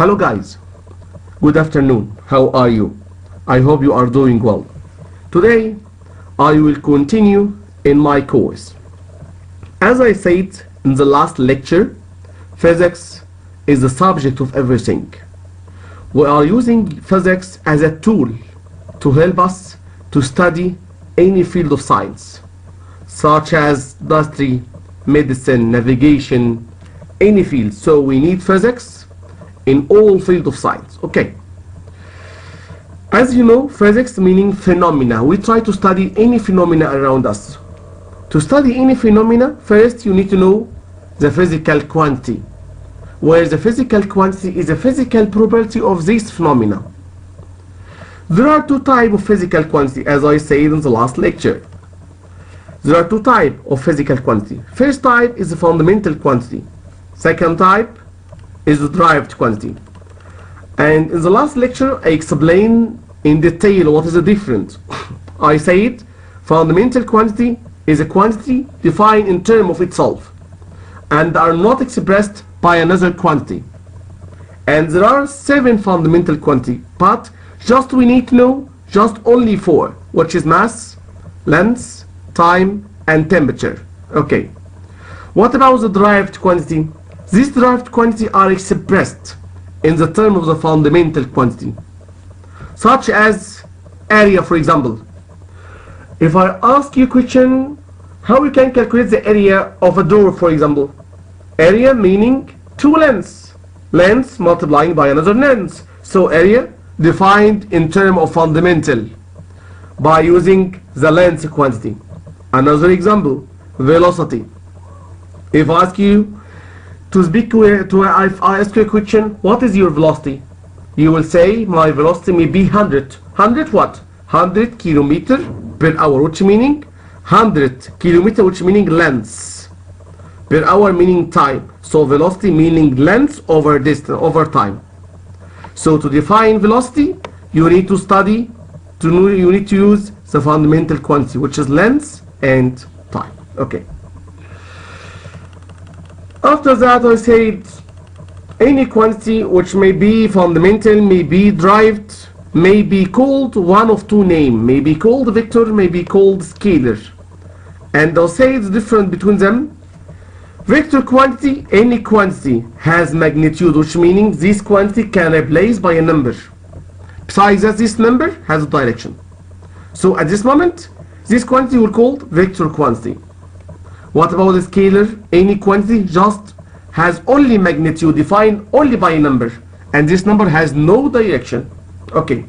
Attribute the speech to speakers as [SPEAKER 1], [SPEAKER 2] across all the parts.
[SPEAKER 1] Hello guys, good afternoon, how are you? I hope you are doing well. Today I will continue in my course. As I said in the last lecture, physics is the subject of everything. We are using physics as a tool to help us to study any field of science, such as industry, medicine, navigation, any field. So we need physics in all fields of science. Okay. As you know, physics meaning phenomena. We try to study any phenomena around us. To study any phenomena, first you need to know the physical quantity, where the physical quantity is a physical property of this phenomena. There are two types of physical quantity, as I said in the last lecture. There are two types of physical quantity. First type is the fundamental quantity. Second type is the derived quantity. And in the last lecture, I explained in detail what is the difference. I said fundamental quantity is a quantity defined in terms of itself and are not expressed by another quantity. And there are 7 fundamental quantity, but just we need to know just only 4, which is mass, length, time, and temperature. Okay. What about the derived quantity? These derived quantity are expressed in the term of the fundamental quantity, such as area, for example. If I ask you a question, how you can calculate the area of a door, for example? Area meaning 2 lengths. Length multiplying by another length. So area defined in terms of fundamental by using the length quantity. Another example, velocity. If I ask you if I ask you a question, what is your velocity? You will say my velocity may be 100. 100 what? 100 kilometer per hour, which meaning 100 kilometer, which meaning length. Per hour meaning time. So velocity meaning length over distance, over time. So to define velocity, you need to study, you need to use the fundamental quantity, which is length and time. Okay. After that, I said any quantity which may be fundamental, may be derived, may be called one of 2 names, may be called vector, may be called scalar. And I'll say the difference between them. Vector quantity, any quantity has magnitude, which meaning this quantity can be replaced by a number. Besides that, this number has a direction. So at this moment, this quantity will be called vector quantity. What about the scalar? Any quantity just has only magnitude defined only by a number, and this number has no direction. Okay.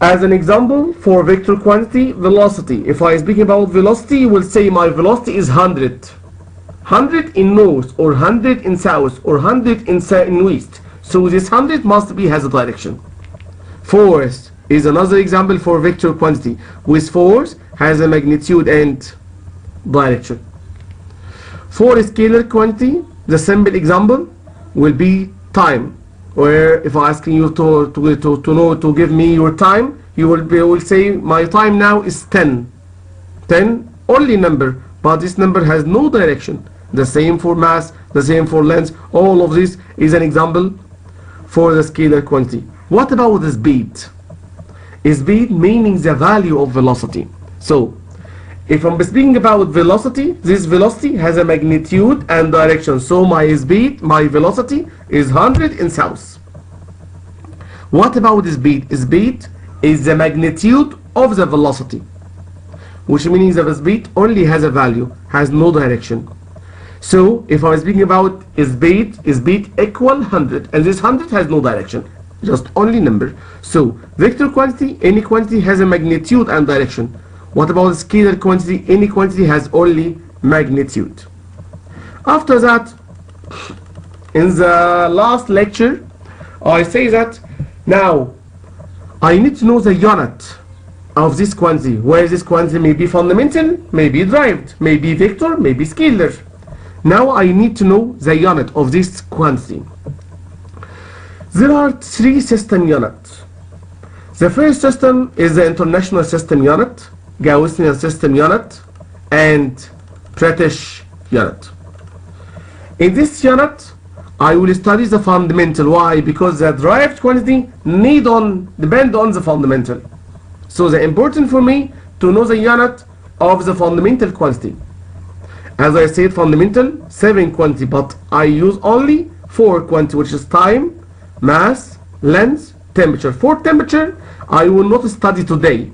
[SPEAKER 1] As an example for vector quantity, velocity. If I speak about velocity, you will say my velocity is 100. 100 in north, or 100 in south, or 100 in west. So this 100 must be has a direction. Force is another example for vector quantity, with force has a magnitude and direction. For scalar quantity, the simple example will be time, where if I ask you to give me your time, you will say my time now is 10. 10 only number, but this number has no direction. The same for mass, the same for length. All of this is an example for the scalar quantity. What about the speed? Speed meaning the value of velocity. So if I'm speaking about velocity, this velocity has a magnitude and direction. So my speed, my velocity is 100 in south. What about the speed? Speed is the magnitude of the velocity, which means the speed only has a value, has no direction. So if I'm speaking about speed equal 100, and this 100 has no direction, just only number. So vector quantity, any quantity has a magnitude and direction. What about scalar quantity? Any quantity has only magnitude. After that, in the last lecture, I say that now I need to know the unit of this quantity, where this quantity may be fundamental, may be derived, may be vector, may be scalar. Now I need to know the unit of this quantity. There are 3 system units. The first system is the International System Unit, Gaussian System Unit, and British Unit. In this unit, I will study the fundamental. Why? Because the derived quantity depend on the fundamental. So the important for me to know the unit of the fundamental quantity. As I said, fundamental 7 quantity, but I use only 4 quantity, which is time, mass, length, temperature. For temperature, I will not study today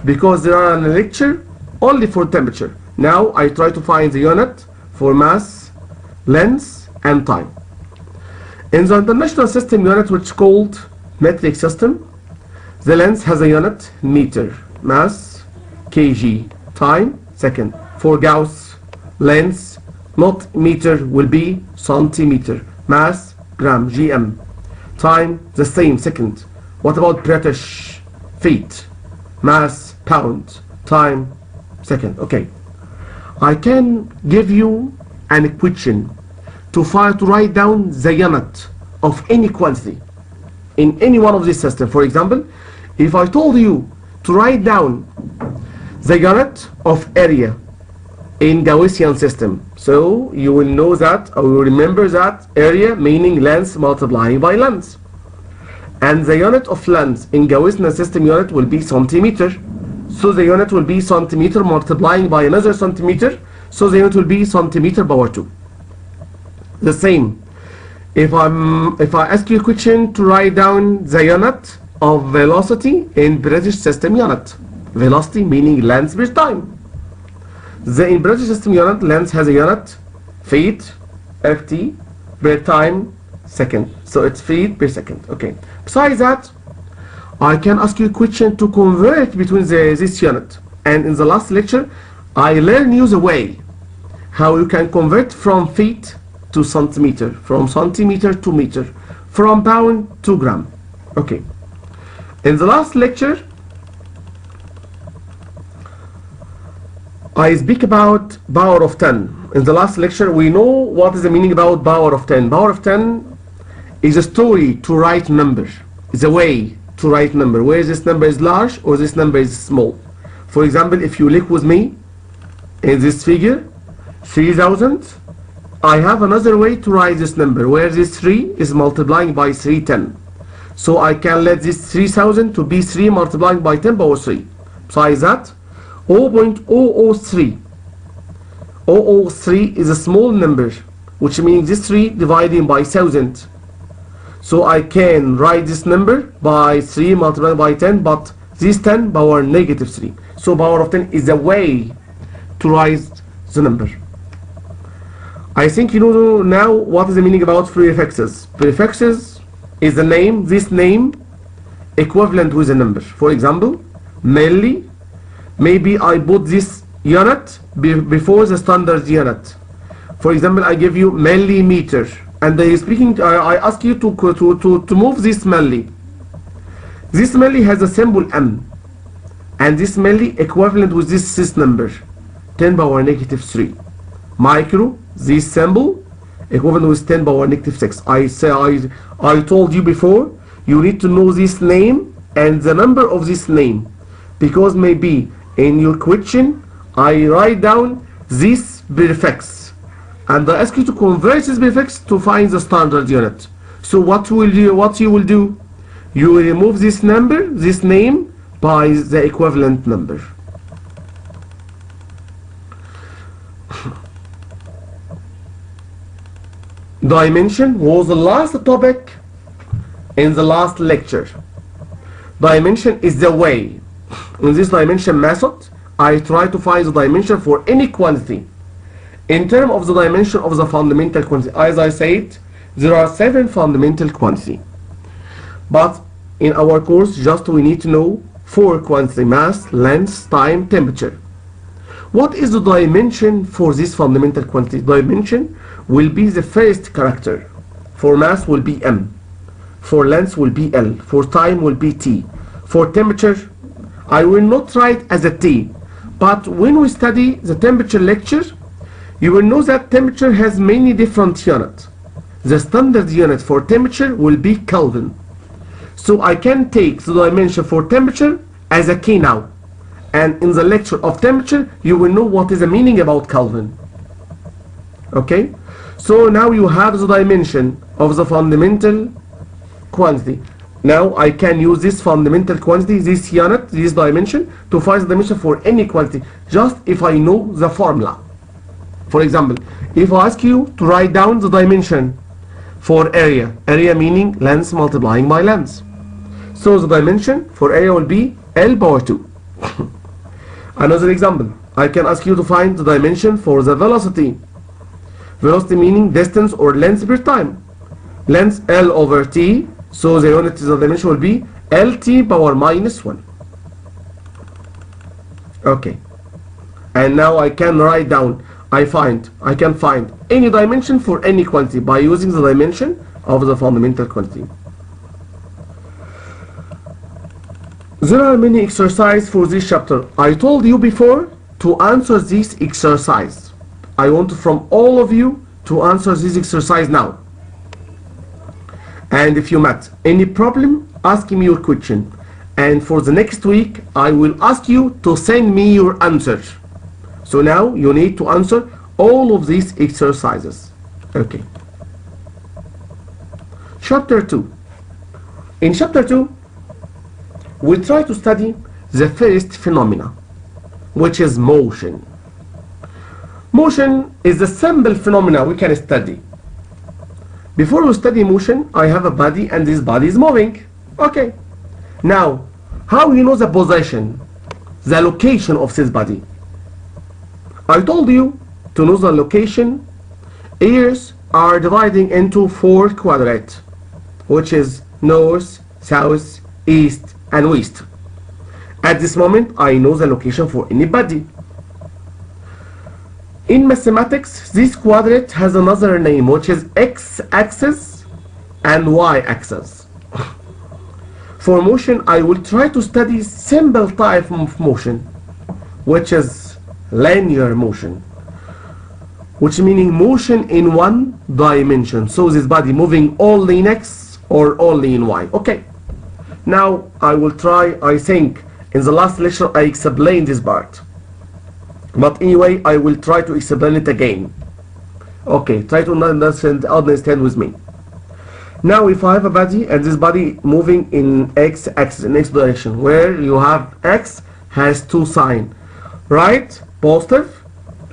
[SPEAKER 1] because there are a lecture only for temperature. Now I try to find the unit for mass, length, and time. In the international system unit, which is called metric system, the length has a unit meter, mass kg, time second. For Gauss, length not meter will be centimeter, mass gram, gm, time the same, second. What about British? Feet, mass pound, time second. Okay, I can give you an equation to write down the unit of any quantity in any one of these systems. For example, if I told you to write down the unit of area in Gaussian system, so you will know that, or you will remember that area meaning length multiplying by length, and the unit of length in Gaussian system unit will be centimeter, so the unit will be centimeter multiplying by another centimeter, so the unit will be centimeter power 2. The same, if I ask you a question to write down the unit of velocity in British system unit, velocity meaning length per time. In British system unit, length has a unit feet, ft, per time second, so it's feet per second. Okay. Besides that, I can ask you a question to convert between this unit, and in the last lecture I learned you the way how you can convert from feet to centimeter, from centimeter to meter, from pound to gram. Okay. In the last lecture I speak about power of 10. In the last lecture we know what is the meaning about power of 10. Power of 10 is a story to write number, is a way to write number, where this number is large or this number is small. For example, if you look with me in this figure 3000, I have another way to write this number where this 3 is multiplying by 310. So I can let this 3000 to be 3 multiplying by 10 power 3. Besides that, 0.003. 003 is a small number, which means this 3 dividing by 1000. So I can write this number by 3 multiplied by 10, but this 10 power negative 3. So power of 10 is a way to write the number. I think you know now what is the meaning about prefixes. Prefixes is the name, this name equivalent with a number. For example, milli, maybe I put this unit before the standard unit. For example, I give you millimeter, and I ask you to move this milli. This milli has a symbol m, and this milli equivalent with this number 10 power negative 3. Micro, this symbol equivalent with 10 power negative 6. I told you before, you need to know this name and the number of this name, because maybe in your question I write down this prefix and I ask you to convert this prefix to find the standard unit. So what you will do, you will remove this number, this name, by the equivalent number. Dimension was the last topic in the last lecture. Dimension is the way. In this dimension method, I try to find the dimension for any quantity in terms of the dimension of the fundamental quantity. As I said, there are 7 fundamental quantities, but in our course just we need to know 4 quantities: mass, length, time, temperature. What is the dimension for this fundamental quantity? Dimension will be the first character. For mass will be m, for length will be l, for time will be t, for temperature I will not write as a t, but when we study the temperature lecture, you will know that temperature has many different units. The standard unit for temperature will be Kelvin. So I can take the dimension for temperature as a K now. And in the lecture of temperature, you will know what is the meaning about Kelvin. Okay? So now you have the dimension of the fundamental quantity. Now I can use this fundamental quantity, this unit, this dimension, to find the dimension for any quantity, just if I know the formula. For example, if I ask you to write down the dimension for area meaning length multiplying by length. So the dimension for area will be L power 2. Another example, I can ask you to find the dimension for the velocity. Velocity meaning distance or length per time. Length L over T, so the unit of the dimension will be LT power minus 1. Okay. And now I can write down, I can find any dimension for any quantity by using the dimension of the fundamental quantity. There are many exercises for this chapter. I told you before to answer this exercise. I want from all of you to answer this exercise now. And if you met any problem, ask me your question. And for the next week, I will ask you to send me your answer. So now you need to answer all of these exercises. Okay. Chapter 2. In chapter 2, we try to study the first phenomena, which is motion. Motion is a simple phenomena we can study. Before we study motion, I have a body and this body is moving. Okay. Now, how you know the position, the location of this body? I told you to know the location, ears are dividing into 4 quadrants, which is north, south, east, and west. At this moment, I know the location for any body. In mathematics, this quadrant has another name, which is x-axis and y-axis. For motion, I will try to study simple type of motion, which is linear motion, which meaning motion in one dimension. So this body moving only in x or only in y. Okay. Now I will try, I think in the last lecture I explained this part. But anyway, I will try to explain it again. Okay, try to understand with me. Now if I have a body and this body moving in x-axis, in x direction, where you have x has 2 signs, right, positive,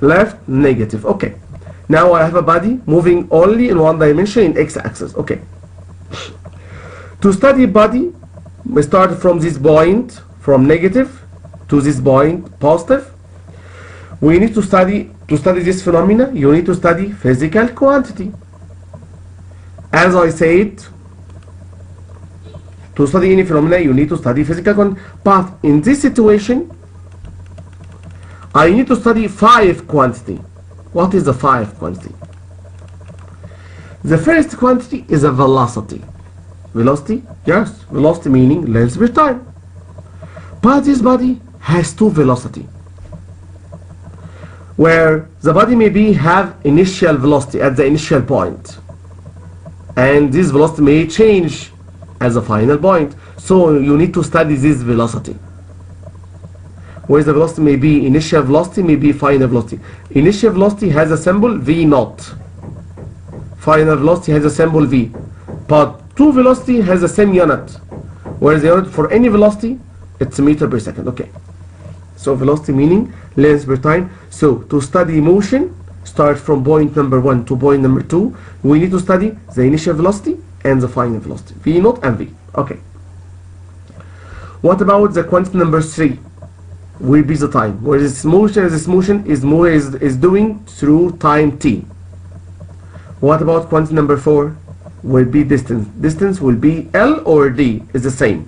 [SPEAKER 1] left, negative. Okay. Now I have a body moving only in one dimension in x-axis. Okay. To study body, we start from this point, from negative to this point, positive. We need to study this phenomena, you need to study physical quantity. As I said, to study any phenomena, you need to study physical quantity. But in this situation, I need to study 5 quantity. What is the 5 quantity? The first quantity is a velocity. Velocity? Yes, velocity meaning length per time. But this body has 2 velocity, where the body maybe have initial velocity at the initial point, and this velocity may change as a final point. So you need to study this velocity. Where the velocity may be initial velocity, may be final velocity. Initial velocity has a symbol V naught. Final velocity has a symbol V. But 2 velocity has the same unit. Whereas the unit for any velocity, it's meter per second. Okay. So velocity meaning length per time. So to study motion, start from point number 1 to point number 2. We need to study the initial velocity and the final velocity. V naught and V. Okay. What about the quantity number 3? Will be the time, where this motion is doing through time t. What about quantity number 4? Will be distance. Distance will be L or D, is the same.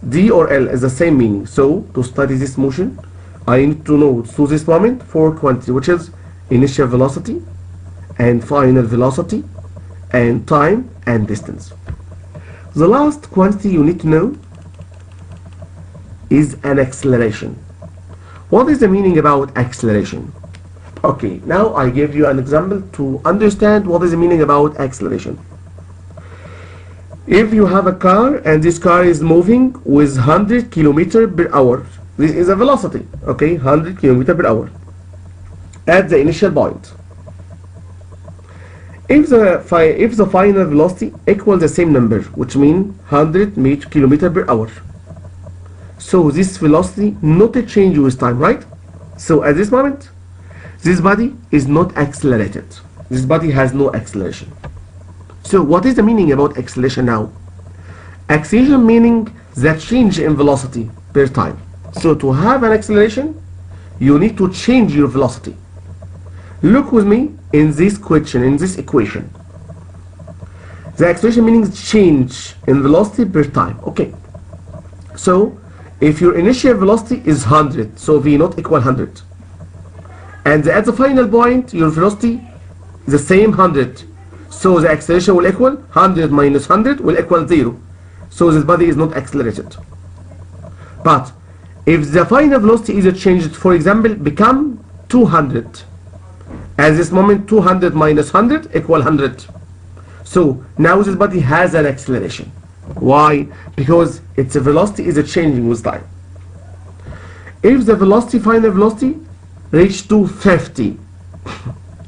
[SPEAKER 1] D or L is the same meaning. So to study this motion, I need to know to this moment 4 quantity, which is initial velocity and final velocity and time and distance. The last quantity you need to know is an acceleration. What is the meaning about acceleration? Okay, now I give you an example to understand what is the meaning about acceleration. If you have a car and this car is moving with 100 km per hour, this is a velocity, okay, 100 km per hour. at the initial point. If the final velocity equals the same number, which means 100 km per hour, so this velocity not a change with time, right? So at this moment, this body is not accelerated. This body has no acceleration. So what is the meaning about acceleration now? Acceleration meaning the change in velocity per time. So to have an acceleration, you need to change your velocity. Look with me in this question, in this equation. The acceleration meaning change in velocity per time. Okay. So if your initial velocity is 100, so v naught equal 100. And at the final point, your velocity is the same 100. So the acceleration will equal 100 minus 100 will equal 0. So this body is not accelerated. But if the final velocity is changed, for example, become 200. At this moment, 200 minus 100 equal 100. So now this body has an acceleration. Why? Because its velocity is changing with time. If the velocity, final velocity, reach to 50,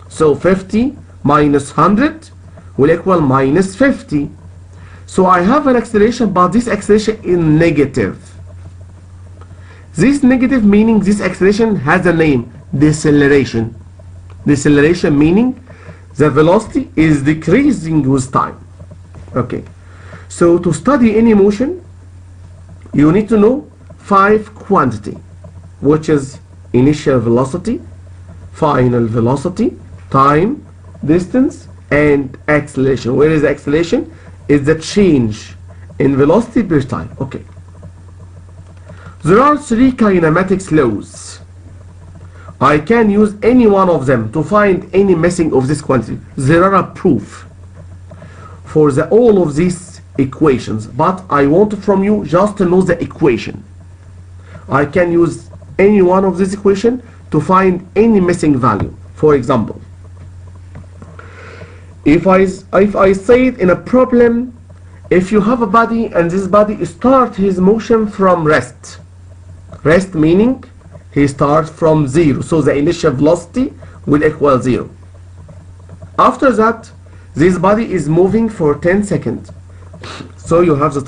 [SPEAKER 1] so 50 minus 100 will equal minus 50. So I have an acceleration, but this acceleration is negative. This negative meaning this acceleration has a name, deceleration. Deceleration meaning the velocity is decreasing with time. Okay. So to study any motion, you need to know 5 quantity, which is initial velocity, final velocity, time, distance, and acceleration. Where is the acceleration? Is the change in velocity per time. Okay. There are 3 kinematics laws. I can use any one of them to find any missing of this quantity. There are a proof for all of these equations, but I want from you just to know the equation. I can use any one of this equation to find any missing value. For example, if I say it in a problem, if you have a body and this body start his motion from rest meaning he starts from 0, so the initial velocity will equal 0. After that, this body is moving for 10 seconds. So you have the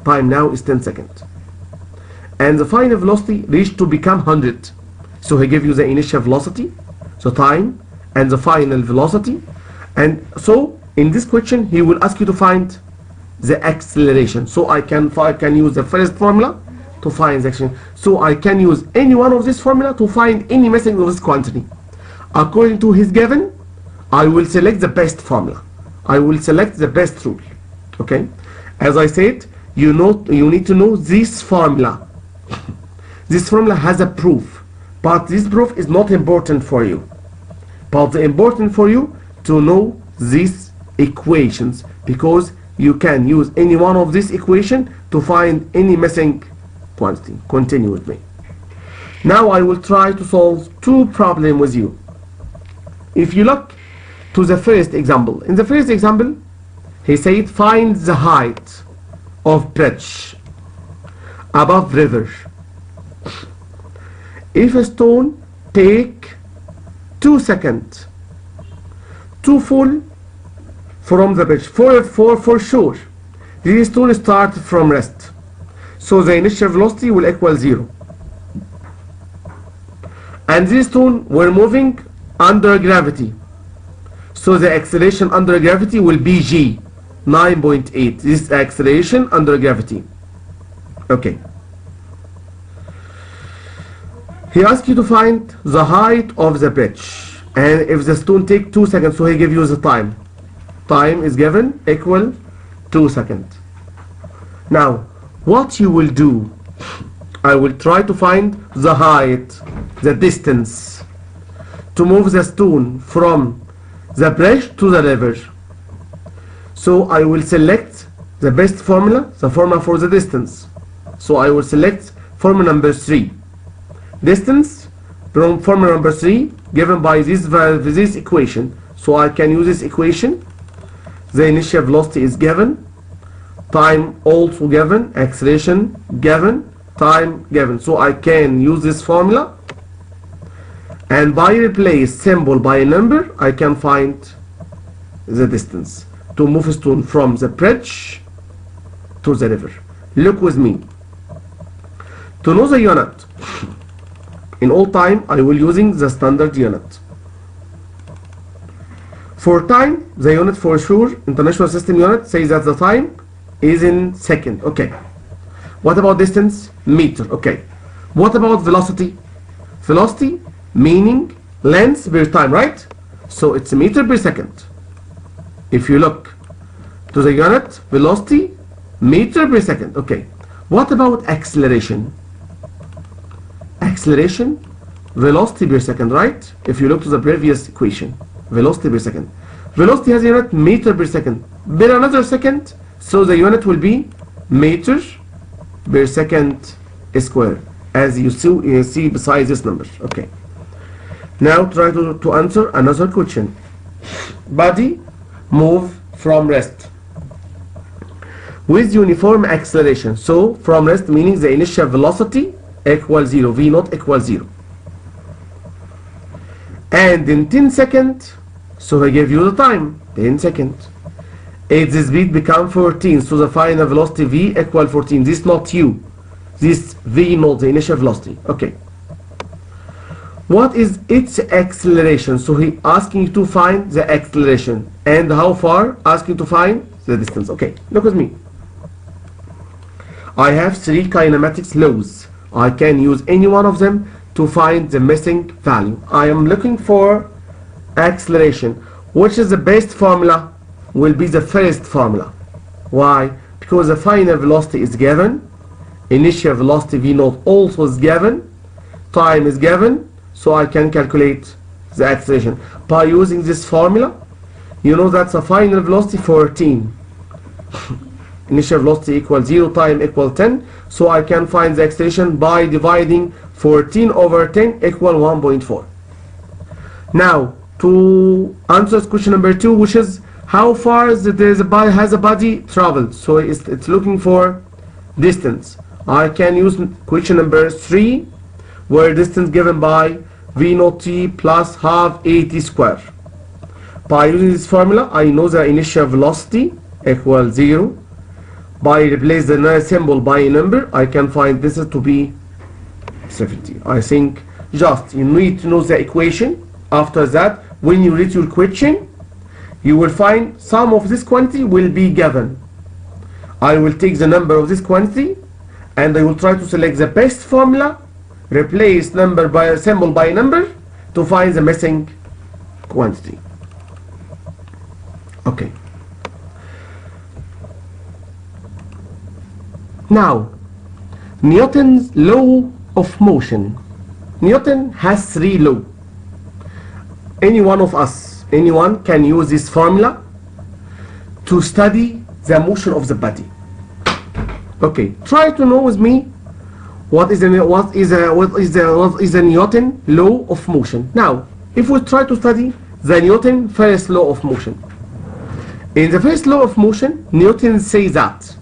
[SPEAKER 1] time now is 10 seconds, and the final velocity reached to become 100. So he gives you the initial velocity, the time, and the final velocity. And so in this question he will ask you to find the acceleration. So I can use the first formula to find the acceleration. So I can use any one of this formula to find any missing of this quantity. According to his given, I will select the best formula. I will select the best rule. Okay, as I said, you need to know this formula. This formula has a proof, but this proof is not important for you. But important for you to know these equations, because you can use any one of this equation to find any missing quantity. Continue with me. Now I will try to solve 2 problems with you. If you look to the first example, in the first example he said find the height of bridge above river if a stone take 2 seconds to fall from the bridge. For sure this stone start from rest, so the initial velocity will equal 0, and this stone were moving under gravity, so the acceleration under gravity will be g 9.8. This acceleration under gravity. Okay. He asks you to find the height of the bridge, and if the stone take 2 seconds, so he give you the time. Time is given equal 2 seconds. Now what you will do, I will try to find the height, the distance to move the stone from the bridge to the river. So I will select the best formula, the formula for the distance. So I will select formula number 3. Distance from formula number 3 given by this equation. So I can use this equation. The initial velocity is given, time also given, acceleration given, time given. So I can use this formula, and by replace symbol by a number, I can find the distance to move a stone from the bridge to the river. Look with me. To know the unit, in all time I will using the standard unit. For time, the unit for sure, International System Unit says that the time is in second. Okay. What about distance? Meter. Okay. What about velocity? Velocity meaning length per time, right? So it's a meter per second. If you look to the unit, velocity, meter per second. Okay. What about acceleration? Acceleration, velocity per second, right? If you look to the previous equation, velocity per second. Velocity has a unit meter per second. Per another second, so the unit will be meter per second square, as you see beside this number. Okay. Now try to answer another question. Body move from rest with uniform acceleration. So from rest meaning the initial velocity equals 0, v naught equals 0. And in 10 seconds, so I give you the time, 10 seconds. Its speed become 14, so the final velocity v equal 14. This not u, this v naught, the initial velocity. Okay. What is its acceleration? So he asking you to find the acceleration. And how far? Asking to find the distance. Okay, look at me. I have 3 kinematics laws. I can use any one of them to find the missing value. I am looking for acceleration. Which is the best formula? Will be the first formula. Why? Because the final velocity is given, initial velocity v naught also is given, time is given, so I can calculate the acceleration by using this formula. You know that's a final velocity 14. Initial velocity equals 0, time equal 10, so I can find the acceleration by dividing 14 over 10 equal 1.4. Now to answer question number 2, which is how far has a body traveled. So it's looking for distance. I can use question number 3, where distance given by v naught t plus half at square. By using this formula, I know the initial velocity equals 0. By replace the symbol by a number, I can find this to be 70. I think just you need to know the equation. After that, when you read your question, you will find some of this quantity will be given. I will take the number of this quantity and I will try to select the best formula, replace number by a symbol by a number to find the missing quantity. Okay. Now, Newton's law of motion. Newton has 3 laws. Any one of us, anyone can use this formula to study the motion of the body. Okay, try to know with me what is the Newton law of motion. Now, if we try to study the Newton first law of motion. In the first law of motion, Newton says that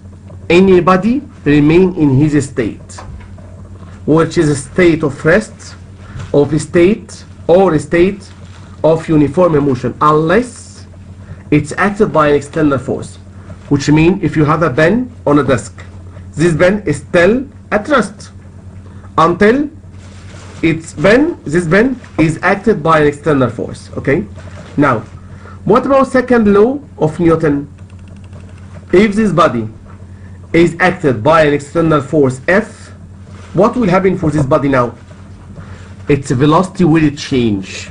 [SPEAKER 1] any body remain in his state, which is a state of rest, of a state or a state of uniform motion, unless it's acted by an external force. Which means if you have a pen on a desk, this pen is still at rest until this pen is acted by an external force. Okay. Now, what about second law of Newton? If this body is acted by an external force F, what will happen for this body now? Its velocity will change,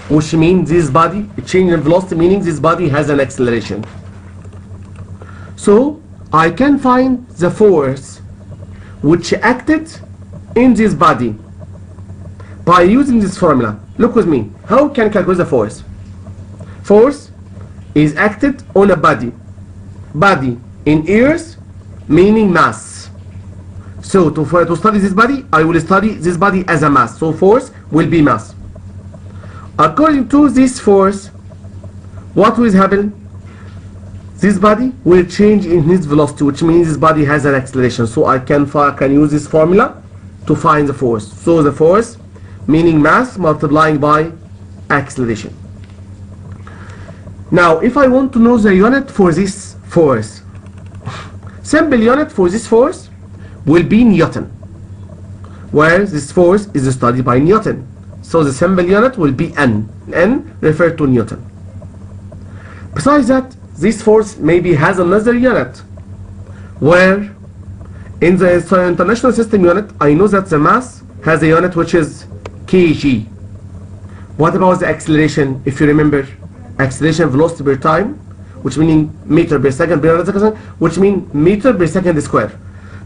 [SPEAKER 1] which means this body, a change in velocity meaning this body has an acceleration. So I can find the force which acted in this body by using this formula. Look with me. How can I calculate the force? Force is acted on a body. Body in years meaning mass. So to study this body, I will study this body as a mass. So force will be mass. According to this force, what will happen? This body will change in its velocity, which means this body has an acceleration. So I can use this formula to find the force. So the force meaning mass multiplying by acceleration. Now, if I want to know the unit for this force, simple unit for this force will be Newton, where this force is studied by Newton. So the simple unit will be N. N referred to Newton. Besides that, this force maybe has another unit, where in the international system unit, I know that the mass has a unit which is kg. What about the acceleration? If you remember, acceleration velocity per time, which meaning meter per second per second, which means meter per second square.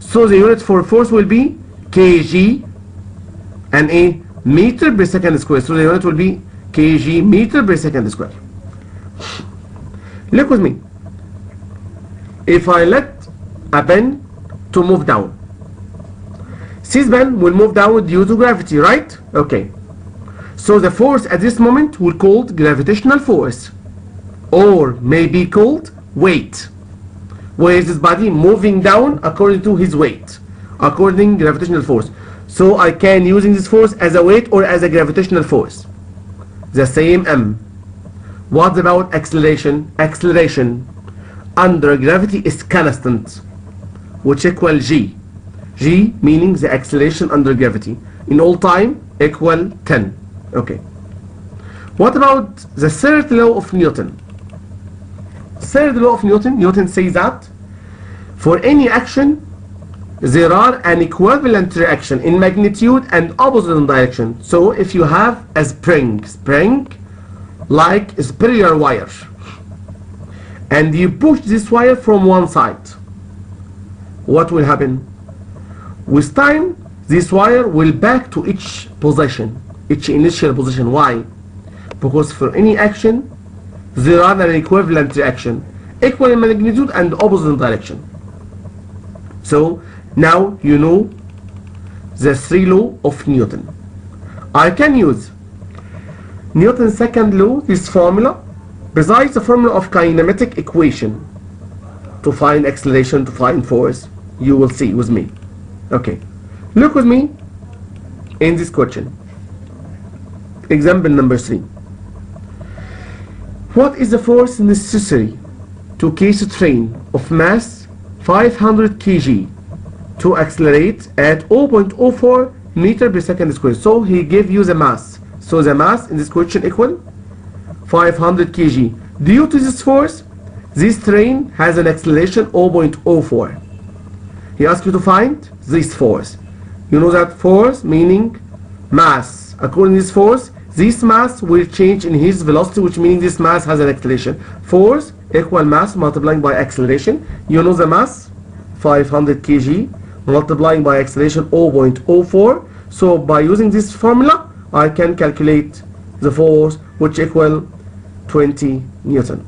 [SPEAKER 1] So the unit for force will be kg and a meter per second square. So the unit will be kg meter per second square. Look with me. If I let a pen to move down, this pen will move down due to gravity, right? Okay. So the force at this moment will be called gravitational force, or may be called weight, where is this body moving down according to his weight, according to gravitational force. So I can using this force as a weight or as a gravitational force. The same M. What about acceleration? Acceleration under gravity is constant, which equal G. G meaning the acceleration under gravity in all time equal 10. Okay. What about the third law of Newton? Third law of Newton, Newton says that for any action there are an equivalent reaction in magnitude and opposite in direction. So if you have a spring like a spiral wire, and you push this wire from one side, what will happen? With time, this wire will back to each position, each initial position. Why? Because for any action there are an equivalent reaction, equal in magnitude and opposite in direction. So now you know the three laws of Newton. I can use Newton's second law, this formula, besides the formula of kinematic equation, to find acceleration, to find force. You will see with me. Okay, look with me in this question. Example number 3. What is the force necessary to case a train of mass 500 kg to accelerate at 0.04 meter per second squared? So he gave you the mass. So the mass in this question equal 500 kg. Due to this force, this train has an acceleration 0.04. He asks you to find this force. You know that force meaning mass. According to this force, this mass will change in his velocity, which meaning this mass has an acceleration. Force equal mass multiplying by acceleration. You know the mass 500 kg multiplying by acceleration 0.04. So by using this formula, I can calculate the force, which equal 20 Newton.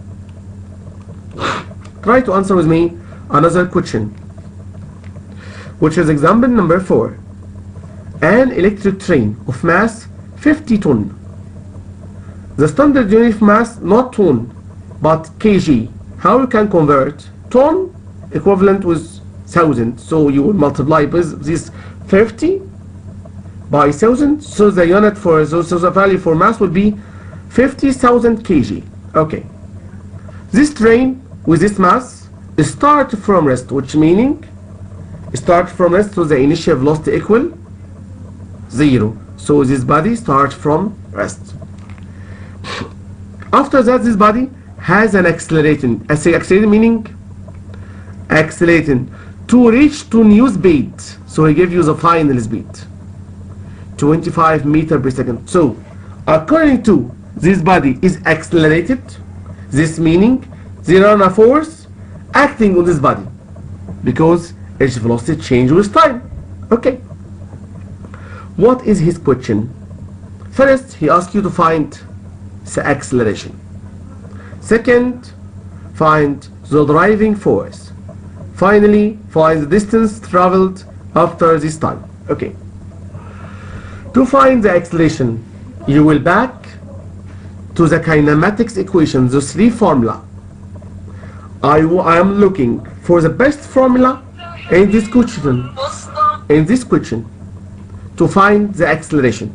[SPEAKER 1] Try to answer with me another question, which is example number 4. An electric train of mass 50 ton. The standard unit of mass, not ton, but kg. How you can convert? Ton equivalent with 1000. So you will multiply this 50 by 1000. So the unit for so the value for mass will be 50,000 kg. Okay. This train with this mass start from rest, which meaning start from rest, so the initial velocity equal 0. So this body starts from rest. After that, this body has an accelerating. I say accelerating meaning accelerating to reach to new speed. So he gave you the final speed, 25 meter per second. So according to this body is accelerated, this meaning there are a force acting on this body because its velocity changes with time. Okay. What is his question? First, he asks you to find the acceleration. Second, find the driving force. Finally, find the distance traveled after this time. Okay. To find the acceleration, you will back to the kinematics equation, the 3 formula. I am looking for the best formula in this question. To find the acceleration.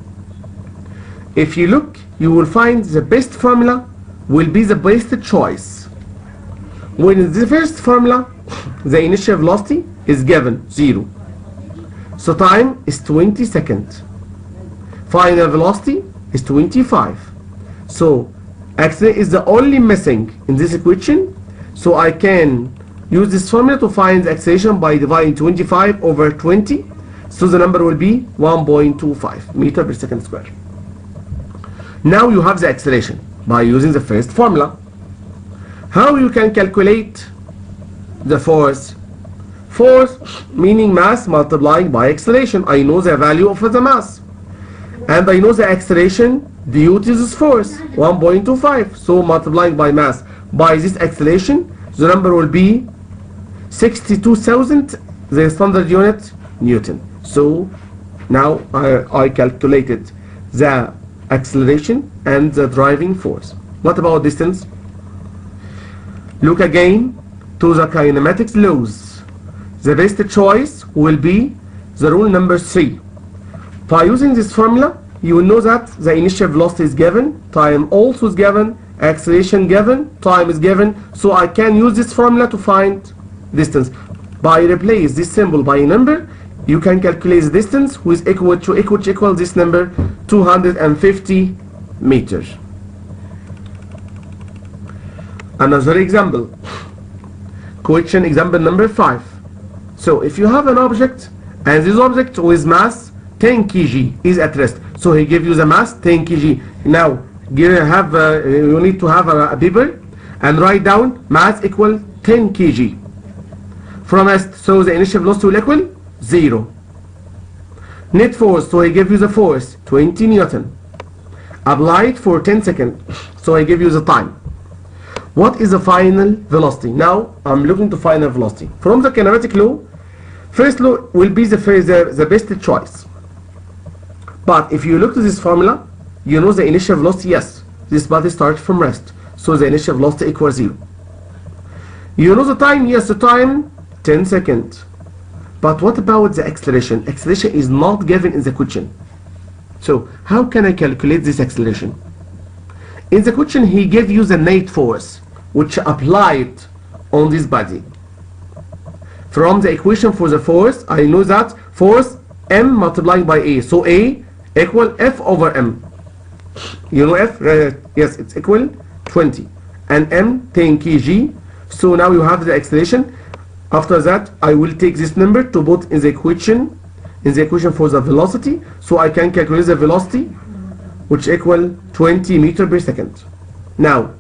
[SPEAKER 1] if you look, you will find the best formula will be the best choice. When in the first formula, the initial velocity is given 0. So time is 20 seconds. Final velocity is 25. So acceleration is the only missing in this equation. So I can use this formula to find the acceleration by dividing 25 over 20. So the number will be 1.25 meter per second square. Now you have the acceleration by using the first formula. How you can calculate the force? Force meaning mass multiplied by acceleration. I know the value of the mass. And I know the acceleration due to this force, 1.25. So multiplying by mass by this acceleration, the number will be 62,000, the standard unit, Newton. So now I calculated the acceleration and the driving force. What about distance? Look again to the kinematics laws. The best choice will be the rule number 3. By using this formula, you will know that the initial velocity is given, time also is given, acceleration given, time is given. So I can use this formula to find distance. By replace this symbol by a number, you can calculate the distance with equal this number, 250 meters. Another example. Question example number 5. So if you have an object and this object with mass 10 kg is at rest. So he gives you the mass 10 kg. Now you need to have a paper and write down mass equal 10 kg from rest. So the initial velocity will equal 0. Net force, so he gives you the force 20 Newton. Applied for 10 seconds. So I give you the time. What is the final velocity? Now I'm looking to final velocity. From the kinematic law, first law will be the best choice. But if you look to this formula, you know the initial velocity, yes, this body starts from rest. So the initial velocity equals 0. You know the time, yes, the time 10 seconds. But what about the acceleration? Acceleration is not given in the question. So how can I calculate this acceleration? In the question, he gave you the net force, which applied on this body. From the equation for the force, I know that force M multiplied by A. So A equal F over M. You know F? Yes, it's equal 20. And M 10 kg. So now you have the acceleration. After that, I will take this number to put in the equation for the velocity. So I can calculate the velocity, which equal 20 meter per second. Now,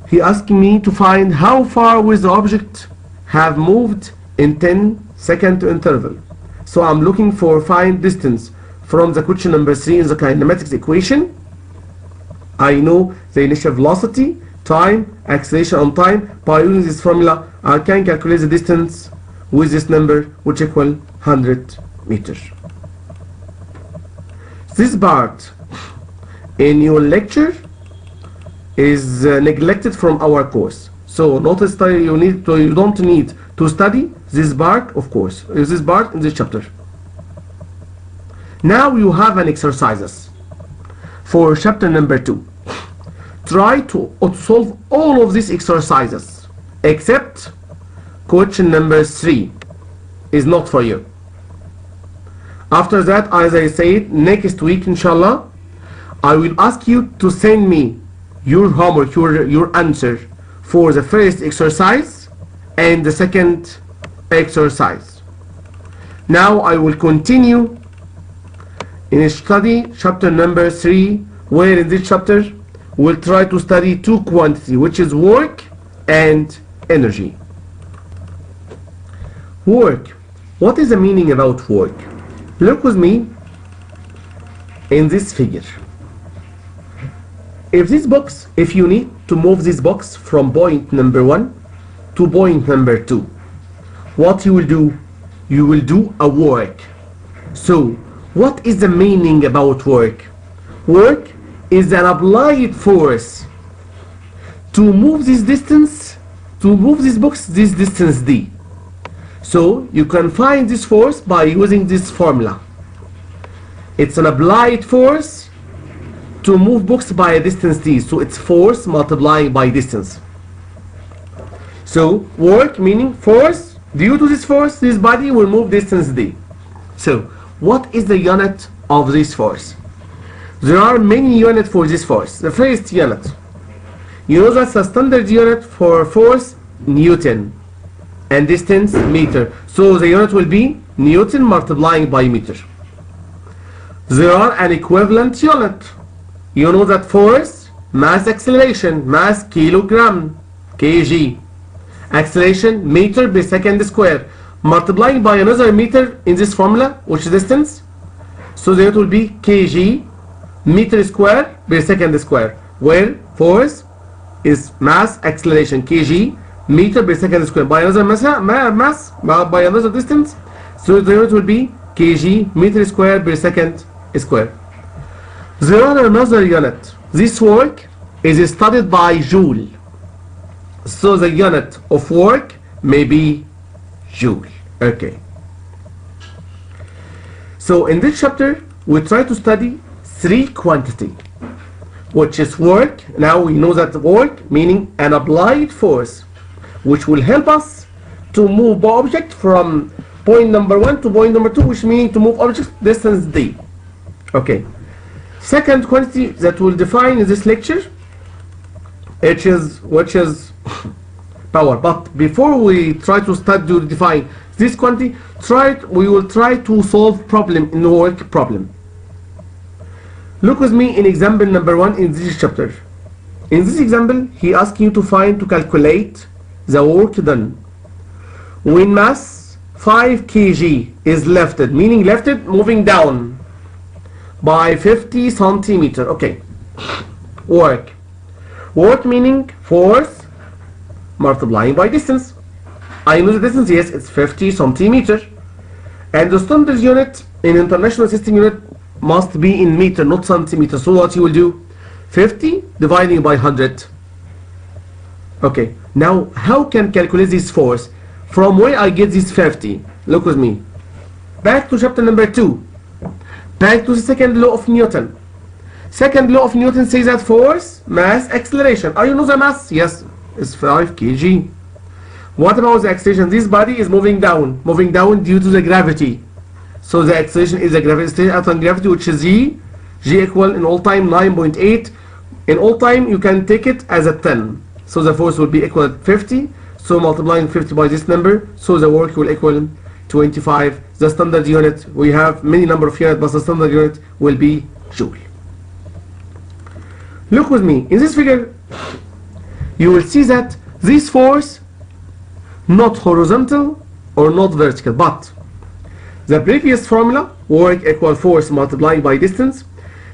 [SPEAKER 1] he asked me to find how far will the object have moved in 10-second interval. So I'm looking for find distance from the question number 3 in the kinematics equation. I know the initial velocity, time, acceleration and time. By using this formula, I can calculate the distance with this number, which equal 100 meters. This part in your lecture is neglected from our course. So notice that you don't need to study this part, of course. Is this part in this chapter. Now you have an exercises for chapter number 2. Try to solve all of these exercises except question number 3 is not for you. After that, as I said, next week inshallah, I will ask you to send me your homework, your answer for the first exercise and the second exercise. Now I will continue in study chapter number 3, where in this chapter we'll try to study two quantity, which is work and energy. Work. What is the meaning about work? Look with me in this figure. If you need to move this box from point number 1 to point number 2, what you will do? You will do a work. So what is the meaning about work? Work is an applied force to move this distance, to move this box this distance d. So you can find this force by using this formula. It's an applied force to move box by a distance d. So it's force multiplying by distance. So work meaning force. Due to this force, this body will move distance d. So what is the unit of this force? There are many units for this force. The first unit, you know that's the standard unit for force, Newton, and distance, meter. So the unit will be Newton multiplying by meter. There are an equivalent unit. You know that force, mass acceleration, mass kilogram, kg. Acceleration, meter per second square. Multiplying by another meter in this formula, which is distance. So the unit will be kg, meter square per second square. Where force is mass acceleration, kg, meter per second square. By another mass, by another distance. So the unit will be kg, meter square per second square. There are another unit. This work is studied by joule. So the unit of work may be joule. Okay. So in this chapter, we try to study three quantity, which is work. Now we know that work meaning an applied force, which will help us to move object from point number 1 to point number 2, which means to move object distance d. Okay. Second quantity that we'll define in this lecture, which is power. But before we try to start to define this quantity, we will try to solve problem in the work problem. Look with me in example number 1 in this chapter. In this example, he asks you to calculate the work done when mass 5 kg is lifted, meaning lifted moving down by 50 centimeter. Okay. Work meaning force multiplying by distance. I know the distance, yes, it's 50 centimeter. And the standard unit in international system unit must be in meter, not centimeter. So what you will do? 50 dividing by 100. Okay. Now, how can calculate this force? From where I get this 50? Look with me. Back to chapter number 2. Back to the second law of Newton. Second law of Newton says that force, mass, acceleration. Are you know the mass? Yes, it's 5 kg. What about the acceleration? This body is moving down due to the gravity. So the acceleration is the gravity, which is g equal in all time 9.8. In all time, you can take it as a 10. So the force will be equal to 50. So multiplying 50 by this number, so the work will equal 25. The standard unit, we have many number of units, but the standard unit will be joule. Look with me. In this figure, you will see that this force not horizontal or not vertical, but the previous formula, work equal force multiplying by distance,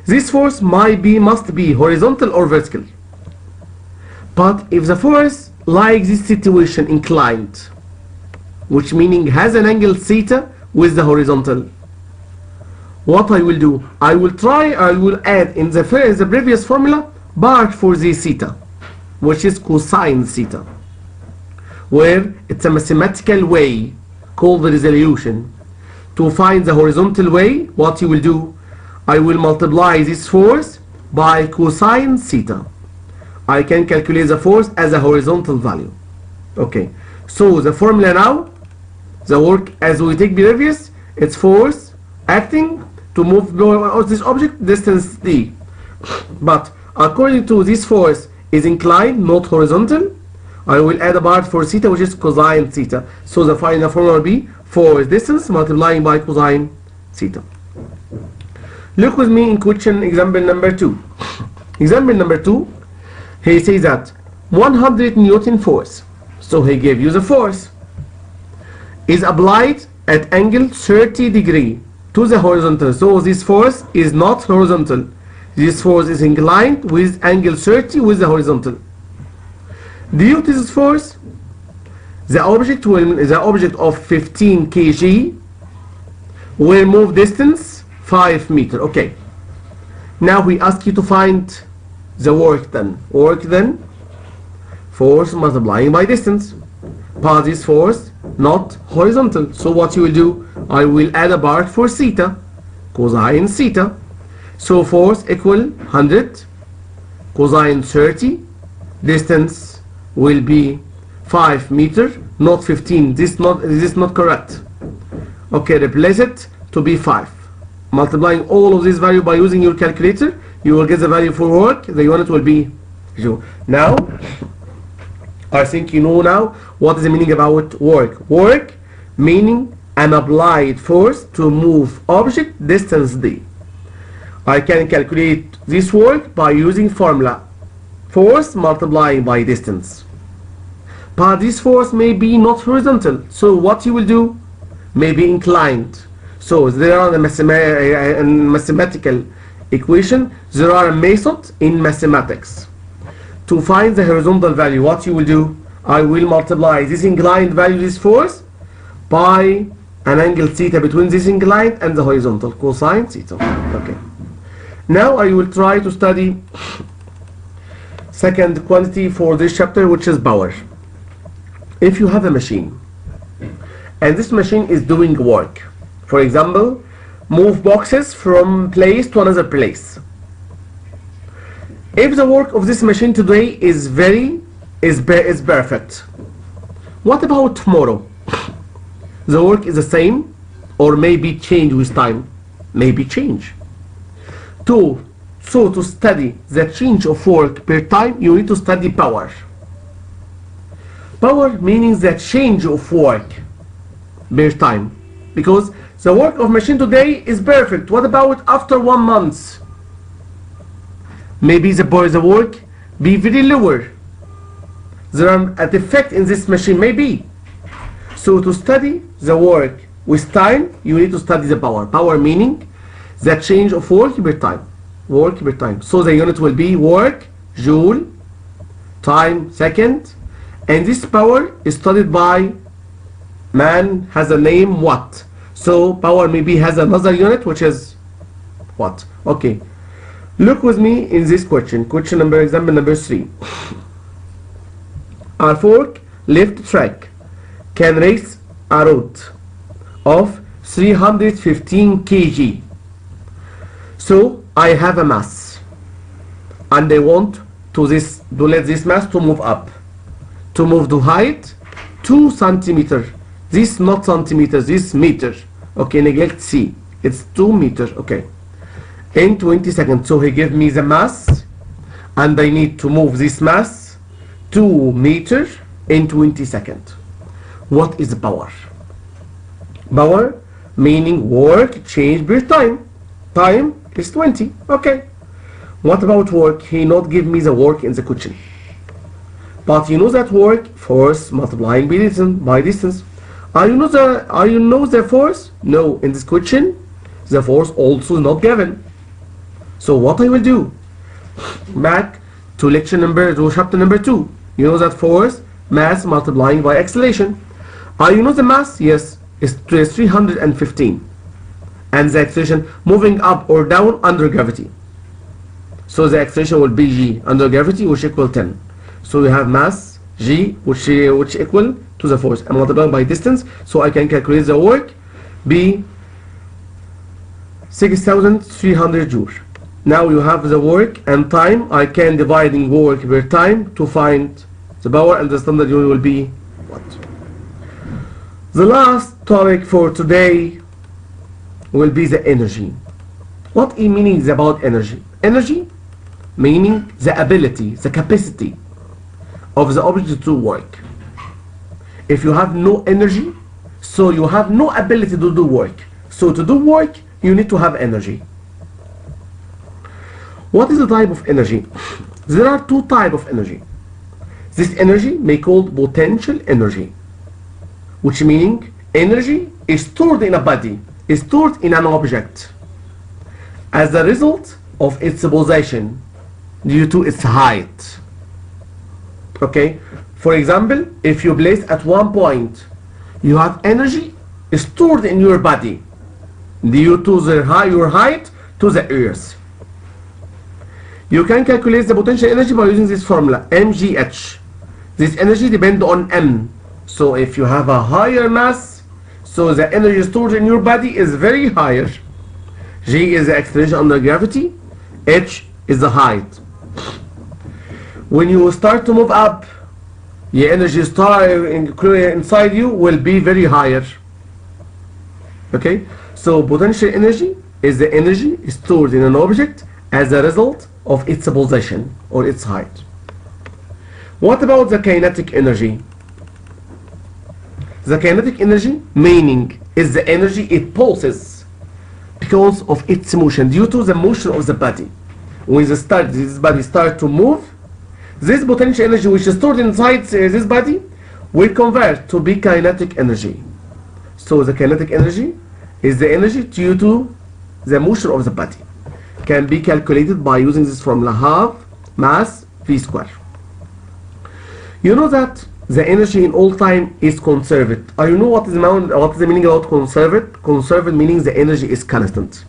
[SPEAKER 1] this force must be horizontal or vertical. But if the force like this situation inclined, which meaning has an angle theta with the horizontal, what I will do? I will add in the previous formula part for this theta, which is cosine theta, where it's a mathematical way called the resolution. To find the horizontal way, what you will do? I will multiply this force by cosine theta. I can calculate the force as a horizontal value. Okay, so the formula now, the work as we take previous, it's force acting to move this object distance d. But according to this force is inclined, not horizontal, I will add a part for theta, which is cosine theta. So the final formula will be force distance multiplying by cosine theta. Look with me in question example number 2. Example number 2, he says that 100 Newton force. So he gave you the force is applied at angle 30 degree to the horizontal. So this force is not horizontal. This force is inclined with angle 30 with the horizontal. Due to this force, the object of 15 kg will move distance 5 meter. Okay. Now we ask you to find the work done. Work done, force multiplying by distance. But this force not horizontal. So what you will do? I will add a part for theta, cosine theta. So force equal 100 cosine 30, distance will be 5 meter, not 15. This is not correct. Okay, replace it to be 5. Multiplying all of this value by using your calculator, you will get the value for work. The unit will be joule. Now, I think you know now what is the meaning about work. Work meaning an applied force to move object distance d. I can calculate this work by using formula force multiplying by distance. But this force may be not horizontal, so what you will do? May be inclined. So there are a mathematical equation, there are a method in mathematics. To find the horizontal value, what you will do? I will multiply this inclined value, this force, by an angle theta between this inclined and the horizontal, cosine theta. Okay. Now I will try to study second quantity for this chapter, which is power. If you have a machine and this machine is doing work, for example, move boxes from place to another place. If the work of this machine today is perfect, what about tomorrow? The work is the same or maybe change with time? Maybe change. So to study the change of work per time, you need to study power. Power meaning the change of work per time. Because the work of machine today is perfect. What about after 1 month? Maybe the work be very lower. There are a defect in this machine, maybe. So to study the work with time, you need to study the power. Power meaning the change of work per time. Work per time. So the unit will be work, joule, time, second. And this power is studied by man has a name watt. So power maybe has another unit which is watt. Okay. Look with me in this question. Example number 3. A fork lift track can raise a rod of 315 kg. So I have a mass and I want to let this mass to move up, to move to height 2 centimeter. This not centimeters, this meter. Okay, neglect C. It's 2 meters. Okay. In 20 seconds. So he gave me the mass and I need to move this mass 2 meters in 20 seconds. What is the power? Power meaning work change per time. Time is 20. Okay. What about work? He not give me the work in the question. But you know that work force multiplying by distance. Are you know the force? No, in this question the force also is not given. So what I will do? Back to chapter number 2. You know that force mass multiplying by acceleration. You know the mass? Yes, it's 315. And the acceleration moving up or down under gravity. So the acceleration will be g under gravity, which equal 10. So we have mass g, which equal to the force, and multiplied by distance. So I can calculate the work be 6,300 joules. Now you have the work and time. I can divide in work per time to find the power, and the standard unit will be what? The last topic for today will be the energy. What meaning is about energy? Energy meaning the ability, the capacity of the object to work. If you have no energy, so you have no ability to do work. So to do work, you need to have energy. What is the type of energy? There are 2 types of energy. This energy may be called potential energy, which meaning energy is stored in a body, is stored in an object as a result of its position due to its height. Okay, for example, if you place at one point, you have energy stored in your body due to your height to the earth. You can calculate the potential energy by using this formula, mgh. This energy depends on m. So if you have a higher mass, so the energy stored in your body is very higher. G is the acceleration under gravity, h is the height. When you start to move up, your energy inside you will be very higher. Okay, so potential energy is the energy stored in an object as a result of its position or its height. What about the kinetic energy? The kinetic energy meaning is the energy it pulses because of its motion, due to the motion of the body. When this body starts to move, this potential energy which is stored inside this body will convert to be kinetic energy. So the kinetic energy is the energy due to the motion of the body. Can be calculated by using this formula, half mass v square. You know that the energy in all time is conserved. You know what is the meaning about conserved? Conserved meaning the energy is constant.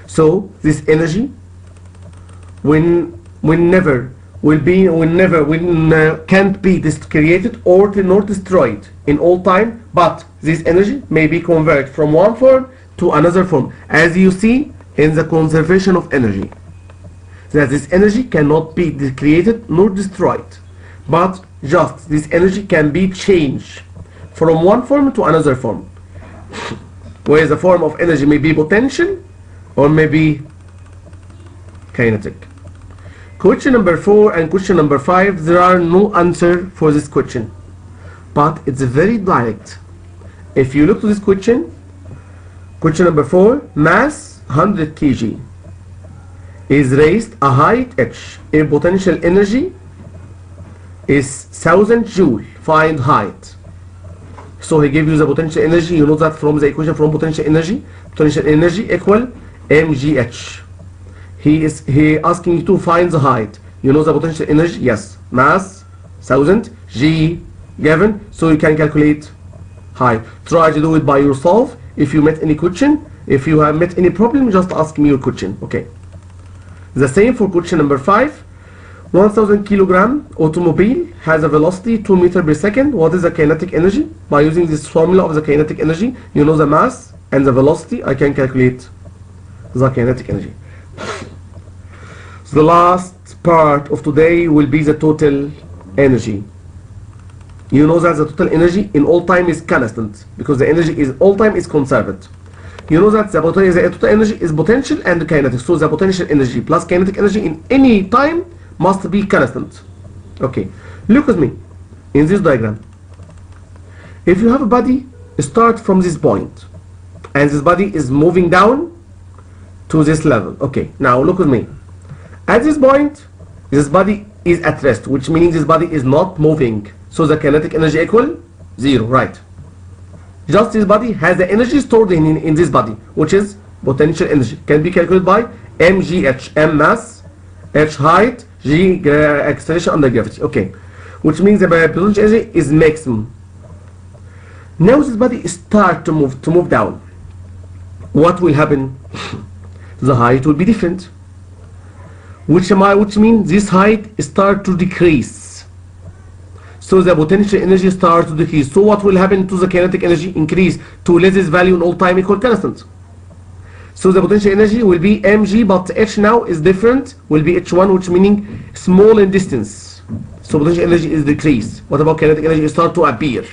[SPEAKER 1] So this energy can't be created or nor destroyed in all time, but this energy may be converted from one form to another form, as you see in the conservation of energy, that this energy cannot be created nor destroyed, but just this energy can be changed from one form to another form, where the form of energy may be potential or may be kinetic. Question number 4 and question number 5, there are no answer for this question, but it's very direct. If you look to this question number 4, mass 100 kg is raised a height h, a potential energy is 1000 joule, find height. So he gave you the potential energy, you know that from the equation from potential energy equal mgh. He asking you to find the height. You know the potential energy? Yes. Mass 1000, G given, so you can calculate height. Try to do it by yourself. If you met any question, if you have met any problem, just ask me your question. Okay. The same for question number 5. 1000 kilogram automobile has a velocity 2 meters per second. What is the kinetic energy? By using this formula of the kinetic energy, you know the mass and the velocity, I can calculate the kinetic energy. So the last part of today will be the total energy. You know that the total energy in all time is constant because the energy is all time is conserved. You know that the total energy is potential and kinetic. So the potential energy plus kinetic energy in any time must be constant. Okay, look with me in this diagram. If you have a body, start from this point, and this body is moving down to this level. Okay, now look with me. At this point, this body is at rest, which means this body is not moving. So the kinetic energy equal 0, right? Just this body has the energy stored in this body, which is potential energy. Can be calculated by mgh, m mass, h height, g acceleration under gravity. Okay, which means the potential energy is maximum. Now this body start to move down. What will happen? The height will be different, which means this height start to decrease. So the potential energy starts to decrease. So what will happen to the kinetic energy? Increase to let this value in all time equal constant. So the potential energy will be mg, but h now is different, will be h1, which meaning small in distance. So potential energy is decreased. What about kinetic energy? Start to appear.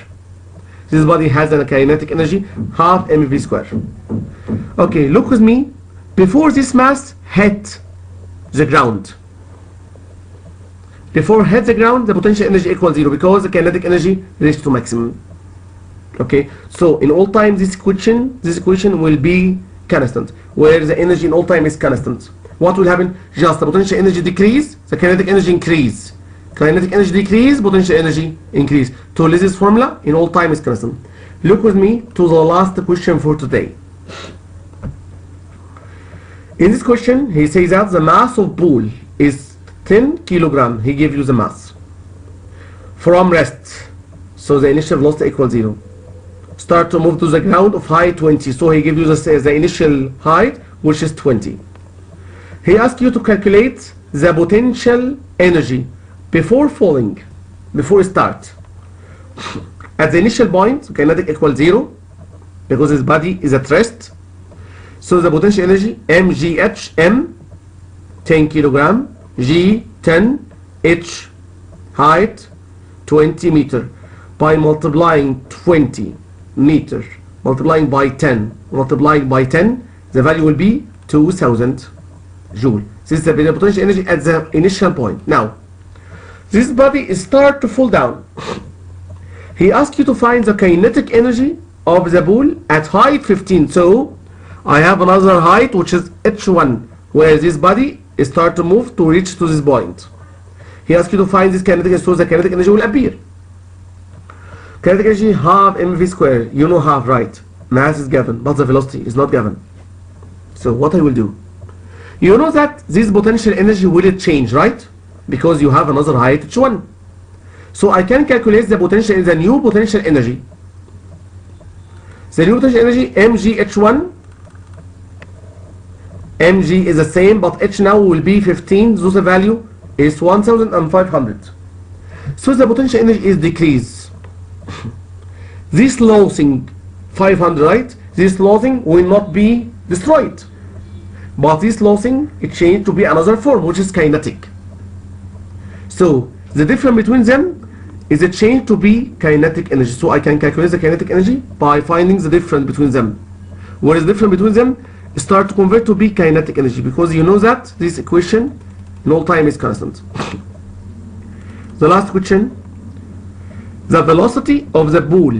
[SPEAKER 1] This body has a kinetic energy half mv square. Okay, look with me. Before this mass hit the ground, before hit the ground, the potential energy equals 0 because the kinetic energy reached to maximum. Okay, so in all time this equation will be constant, where the energy in all time is constant. What will happen? Just the potential energy decrease, the kinetic energy increase. Kinetic energy decrease, potential energy increase. To use this formula, in all time is constant. Look with me to the last question for today. In this question, he says that the mass of ball is 10 kilogram. He gave you the mass from rest. So the initial velocity equals 0. Start to move to the ground of height 20. So he gives you the initial height, which is 20. He asks you to calculate the potential energy before falling, before start. At the initial point, kinetic equals 0 because his body is at rest. So the potential energy mgh, m 10 kilogram, g 10, h height 20 meter. By multiplying 20 meter, multiplying by 10, multiplying by 10, the value will be 2000 joule. This is the potential energy at the initial point. Now, this body start to fall down. He asks you to find the kinetic energy of the ball at height 15. So, I have another height which is h1, where this body start to move to reach to this point. He asks you to find this kinetic energy, so the kinetic energy will appear. Kinetic energy half mv square. You know half, right? Mass is given, but the velocity is not given. So what I will do? You know that this potential energy will change, right? Because you have another height h1. So I can calculate the potential, the new potential energy. The new potential energy mgh1. mg is the same, but h now will be 15. So the value is 1500. So the potential energy is decreased. This losing 500, right? This losing will not be destroyed, but this losing it changed to be another form, which is kinetic. So the difference between them is a change to be kinetic energy. So I can calculate the kinetic energy by finding the difference between them. What is the difference between them? Start to convert to be kinetic energy, because you know that this equation in all time is constant. The last question. The velocity of the ball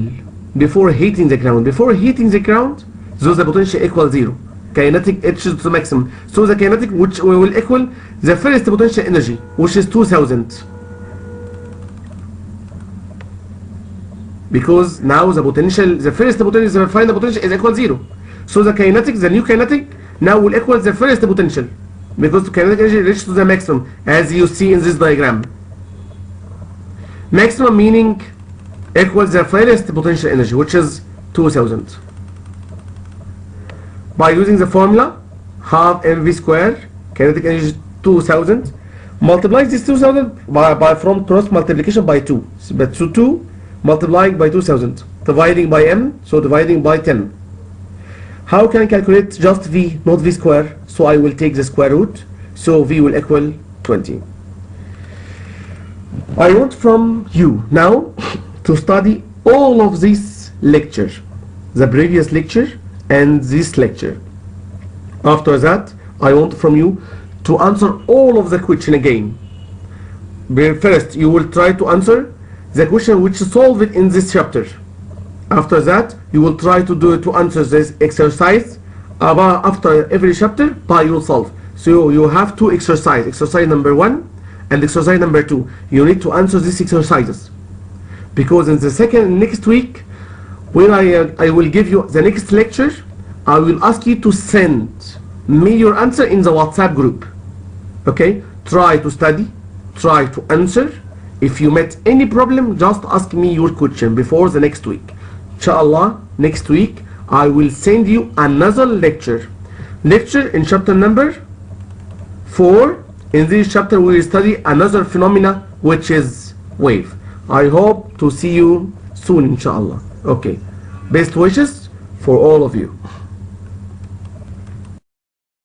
[SPEAKER 1] before hitting the ground. Before hitting the ground, so the potential equals 0. Kinetic h to the maximum. So the kinetic which will equal the first potential energy, which is 2000. Because now the potential, the first potential, the final potential is equal 0. So the kinetic, the new kinetic, now will equal the first potential, because the kinetic energy reaches to the maximum, as you see in this diagram. Maximum meaning equals the first potential energy, which is 2000. By using the formula half mv square, kinetic energy 2000, multiply this 2000 by from cross multiplication by 2. But so 2 multiplying by 2000, dividing by m, so dividing by 10. How can I calculate just v, not v square? So I will take the square root, so v will equal 20. I want from you now to study all of this lecture, the previous lecture and this lecture. After that, I want from you to answer all of the question again. First, you will try to answer the question which is solved in this chapter. After that, you will try to answer this exercise after every chapter by yourself. So you have two exercises, exercise number 1 and exercise number 2. You need to answer these exercises, because in the next week, when I will give you the next lecture, I will ask you to send me your answer in the WhatsApp group. Okay? Try to study, try to answer. If you met any problem, just ask me your question before the next week. Inshallah, next week I will send you another lecture in chapter number 4. In this chapter we will study another phenomena, which is wave. I hope to see you soon, inshallah. Okay, best wishes for all of you.